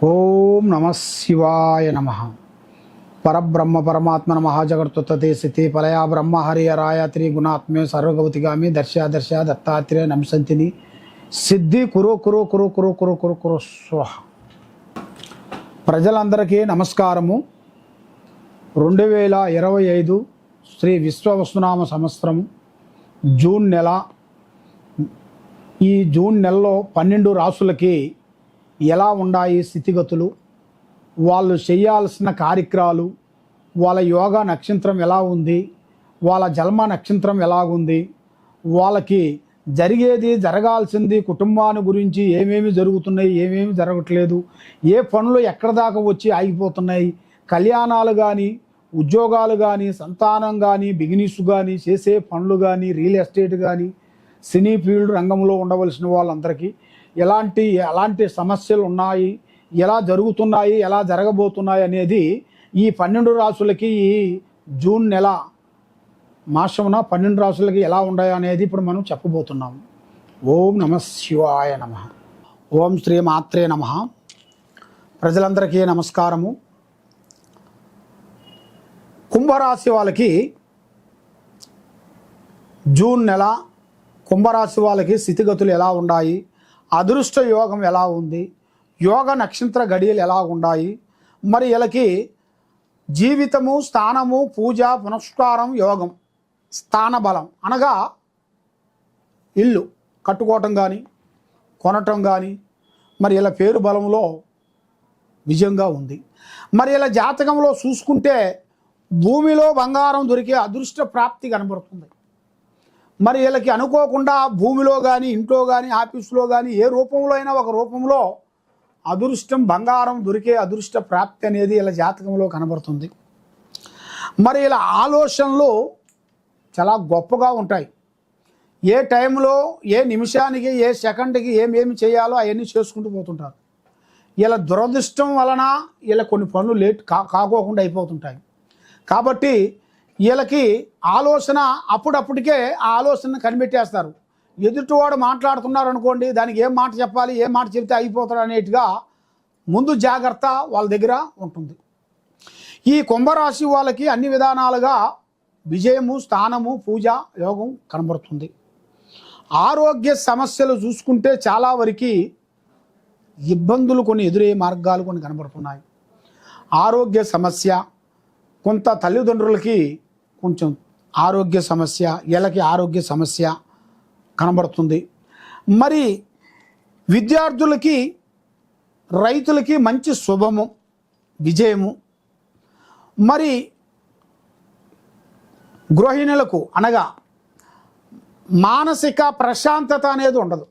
ఓం నమ శివాయ నమ. పరబ్రహ్మ పరమాత్మ మహాజగత్తుతే స్థితి పలయా బ్రహ్మ హరియరాయ త్రిగుణాత్మే సర్వగవతిగామి దర్శ దత్తాత్రేయ నమసంతిని సిద్ధి కురు కురు కురు కురు కురు కురు కురు స్వహ. ప్రజలందరికీ నమస్కారము. 2025 శ్రీ విశ్వవసునామ సంవత్సరము జూన్ నెల. ఈ జూన్ నెలలో 12 రాసులకి ఎలా ఉన్నాయి స్థితిగతులు, వాళ్ళు చేయాల్సిన కార్యక్రమాలు, వాళ్ళ యోగా నక్షత్రం ఎలా ఉంది, వాళ్ళ జన్మ నక్షత్రం ఎలాగుంది, వాళ్ళకి జరిగేది జరగాల్సింది కుటుంబాన్ని గురించి ఏమేమి జరుగుతున్నాయి, ఏమేమి జరగట్లేదు, ఏ పనులు ఎక్కడ దాకా వచ్చి ఆగిపోతున్నాయి, కళ్యాణాలు కానీ, ఉద్యోగాలు కానీ, సంతానం కానీ, బిజినెస్ కానీ, చేసే పనులు కానీ, రియల్ ఎస్టేట్ కానీ, సినీ ఫీల్డ్ రంగంలో ఉండవలసిన వాళ్ళందరికీ ఎలాంటి సమస్యలు ఉన్నాయి, ఎలా జరుగుతున్నాయి, ఎలా జరగబోతున్నాయి అనేది ఈ 12 రాసులకి ఈ జూన్ నెల మాసమున 12 రాసులకి ఎలా ఉన్నాయో అనేది ఇప్పుడు మనం చెప్పబోతున్నాము. ఓం నమ శివాయ నమ. ఓం శ్రీ మాత్రే నమ. ప్రజలందరికీ నమస్కారము. కుంభరాశి వాళ్ళకి జూన్ నెల కుంభరాశి వాళ్ళకి స్థితిగతులు ఎలా ఉన్నాయి, అదృష్ట యోగం ఎలా ఉంది, యోగ నక్షత్ర గడియలు ఎలా ఉన్నాయి, మరి వీళ్ళకి జీవితము, స్థానము, పూజ, పునస్కారం, యోగం, స్థాన బలం అనగా ఇల్లు కట్టుకోవటం కానీ, కొనటం కానీ, మరి ఇలా పేరు బలంలో విజయంగా ఉంది. మరి ఇలా జాతకంలో చూసుకుంటే భూమిలో బంగారం దొరికే అదృష్ట ప్రాప్తి కనబడుతుంది. మరి వీళ్ళకి అనుకోకుండా భూమిలో కానీ, ఇంట్లో కానీ, ఆఫీసులో కానీ, ఏ రూపంలో అయినా ఒక రూపంలో అదృష్టం, బంగారం దొరికే అదృష్ట ప్రాప్తి అనేది ఇలా జాతకంలో కనబడుతుంది. మరి ఇలా ఆలోచనలు చాలా గొప్పగా ఉంటాయి. ఏ టైంలో, ఏ నిమిషానికి, ఏ సెకండ్కి ఏమేమి చేయాలో అవన్నీ చేసుకుంటూ పోతుంటారు. ఇలా దురదృష్టం వలన ఇలా కొన్ని పనులు లేట్ కాకోకుండా అయిపోతుంటాయి. కాబట్టి వీళ్ళకి ఆలోచన అప్పుడప్పటికే ఆ ఆలోచనను కనిపెట్టేస్తారు. ఎదుటివాడు మాట్లాడుతున్నారు అనుకోండి, దానికి ఏం మాట చెప్పాలి, ఏ మాట చెప్తే అయిపోతాడు అనేట్టుగా ముందు జాగ్రత్త వాళ్ళ దగ్గర ఉంటుంది. ఈ కుంభరాశి వాళ్ళకి అన్ని విధానాలుగా విజయము, స్థానము, పూజ, యోగం కనబడుతుంది. ఆరోగ్య సమస్యలు చూసుకుంటే చాలా వరకు ఇబ్బందులు కొన్ని ఎదురయ్యే మార్గాలు కొన్ని కనబడుతున్నాయి. ఆరోగ్య సమస్య కొంత తల్లిదండ్రులకి కొంచెం ఆరోగ్య సమస్య, వీళ్ళకి ఆరోగ్య సమస్య కనబడుతుంది. మరి విద్యార్థులకి, రైతులకి మంచి శుభము, విజయము. మరి గృహిణులకు అనగా మానసిక ప్రశాంతత అనేది ఉండదు.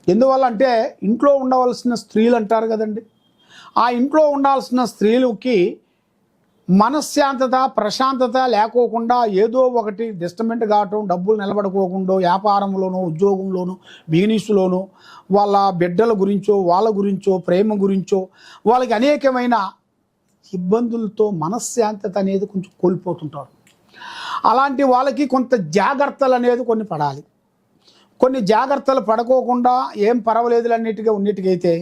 ఎందువల్ల అంటే ఇంట్లో ఉండవలసిన స్త్రీలు అంటారు కదండి, ఆ ఇంట్లో ఉండాల్సిన స్త్రీలకి మనశ్శాంతత, ప్రశాంతత లేకోకుండా ఏదో ఒకటి డిస్టర్బెంట్ కావటం, డబ్బులు నిలబడుకోకుండా వ్యాపారంలోనూ, ఉద్యోగంలోనూ, బిజినెస్లోనూ, వాళ్ళ బిడ్డల గురించో, వాళ్ళ గురించో, ప్రేమ గురించో వాళ్ళకి అనేకమైన ఇబ్బందులతో మనశ్శాంతత అనేది కొంచెం కోల్పోతుంటారు. అలాంటి వాళ్ళకి కొంత జాగ్రత్తలు అనేది కొన్ని పడాలి. కొన్ని జాగ్రత్తలు పడుకోకుండా ఏం పర్వాలేదు అన్నిటిగా ఉన్నట్టుగైతే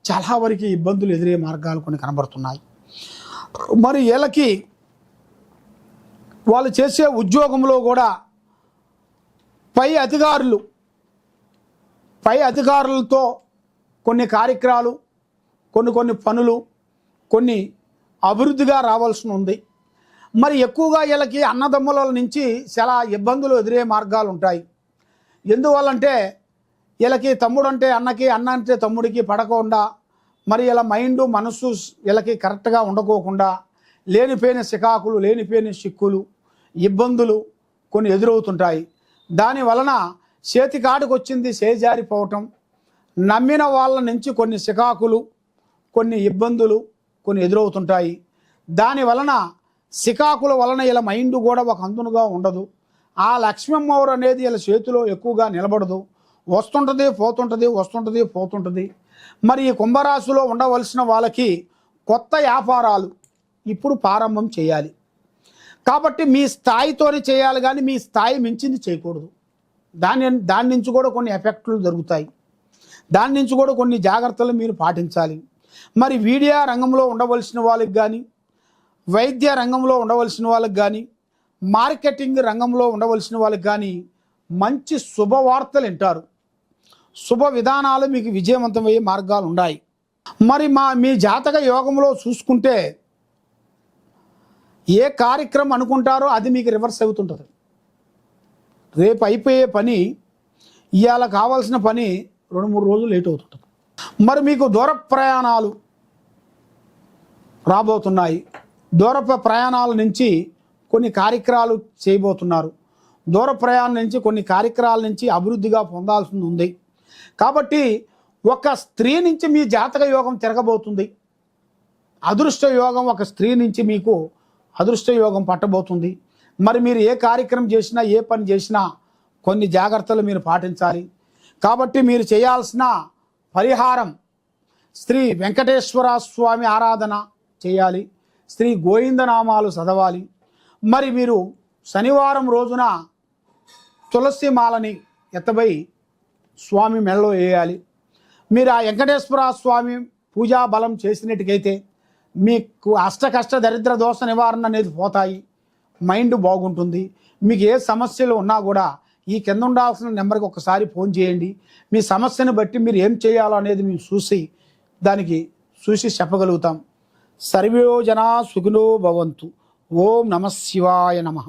చాలా వరకు ఇబ్బందులు ఎదురే మార్గాలు కొన్ని కనబడుతున్నాయి. మరి వీళ్ళకి వాళ్ళు చేసే ఉద్యోగంలో కూడా పై అధికారులతో కొన్ని కార్యక్రమాలు, కొన్ని పనులు, కొన్ని అభివృద్ధిగా రావాల్సి ఉంది. మరి ఎక్కువగా వీళ్ళకి అన్నదమ్ముల నుంచి చాలా ఇబ్బందులు ఎదురే మార్గాలు ఉంటాయి. ఎందువల్లంటే వీళ్ళకి తమ్ముడు అంటే అన్నకి, అన్న అంటే తమ్ముడికి పడకుండా, మరి ఇలా మైండు, మనస్సు వీళ్ళకి కరెక్ట్గా ఉండకోకుండా లేనిపోయిన సికాకులు, లేనిపోయిన చిక్కులు, ఇబ్బందులు కొన్ని ఎదురవుతుంటాయి. దాని వలన చేతికాడికి వచ్చింది చేజారిపోవటం, నమ్మిన వాళ్ళ నుంచి కొన్ని సికాకులు, కొన్ని ఇబ్బందులు కొన్ని ఎదురవుతుంటాయి. దాని వలన సికాకుల వలన ఇలా మైండు కూడా ఒక అందునుగా ఉండదు. ఆ లక్ష్మమ్మవారు అనేది వీళ్ళ చేతిలో ఎక్కువగా నిలబడదు. వస్తుంటుంది పోతుంటుంది, వస్తుంటుంది పోతుంటుంది. మరి ఈ కుంభరాశిలో ఉండవలసిన వాళ్ళకి కొత్త వ్యాపారాలు ఇప్పుడు ప్రారంభం చేయాలి. కాబట్టి మీ స్థాయితోనే చేయాలి, కానీ మీ స్థాయి మించింది చేయకూడదు. దాని నుంచి కూడా కొన్ని ఎఫెక్ట్లు జరుగుతాయి. దాని నుంచి కూడా కొన్ని జాగ్రత్తలు మీరు పాటించాలి. మరి మీడియా రంగంలో ఉండవలసిన వాళ్ళకి కానీ, వైద్య రంగంలో ఉండవలసిన వాళ్ళకి కానీ, మార్కెటింగ్ రంగంలో ఉండవలసిన వాళ్ళకి కానీ మంచి శుభవార్తలు వింటారు. శుభ విధానాలు మీకు విజయవంతమయ్యే మార్గాలు ఉన్నాయి. మరి మీ జాతక యోగంలో చూసుకుంటే ఏ కార్యక్రమం అనుకుంటారో అది మీకు రివర్స్ అవుతుంటుంది. రేపు అయిపోయే పని ఇవాళ కావాల్సిన పని 2-3 రోజులు లేట్ అవుతుంటుంది. మరి మీకు దూర ప్రయాణాలు రాబోతున్నాయి. దూర ప్రయాణాల నుంచి కొన్ని కార్యక్రమాలు చేయబోతున్నారు. దూర ప్రయాణం నుంచి కొన్ని కార్యక్రమాల నుంచి అభివృద్ధిగా పొందాల్సి ఉంది. కాబట్టి ఒక స్త్రీ నుంచి మీ జాతక యోగం తిరగబోతుంది. అదృష్ట యోగం ఒక స్త్రీ నుంచి మీకు అదృష్ట యోగం పట్టబోతుంది. మరి మీరు ఏ కార్యక్రమం చేసినా, ఏ పని చేసినా కొన్ని జాగ్రత్తలు మీరు పాటించాలి. కాబట్టి మీరు చేయాల్సిన పరిహారం శ్రీ వెంకటేశ్వర స్వామి ఆరాధన చేయాలి. శ్రీ గోవిందనామాలు చదవాలి. మరి మీరు శనివారం రోజున తులసి మాలని ఎత్తబై స్వామి మెడలో వేయాలి. మీరు ఆ వెంకటేశ్వర స్వామి పూజా బలం చేసినట్టుకైతే మీకు అష్టకష్ట దరిద్ర దోష నివారణ అనేది పోతాయి. మైండ్ బాగుంటుంది. మీకు ఏ సమస్యలు ఉన్నా కూడా ఈ కింద ఉండాల్సిన నెంబర్కి ఒకసారి ఫోన్ చేయండి. మీ సమస్యను బట్టి మీరు ఏం చేయాలో అనేది మేము చూసి చెప్పగలుగుతాం. సర్వే జనా సుఖినో భవంతు. ఓం నమః శివాయ నమః.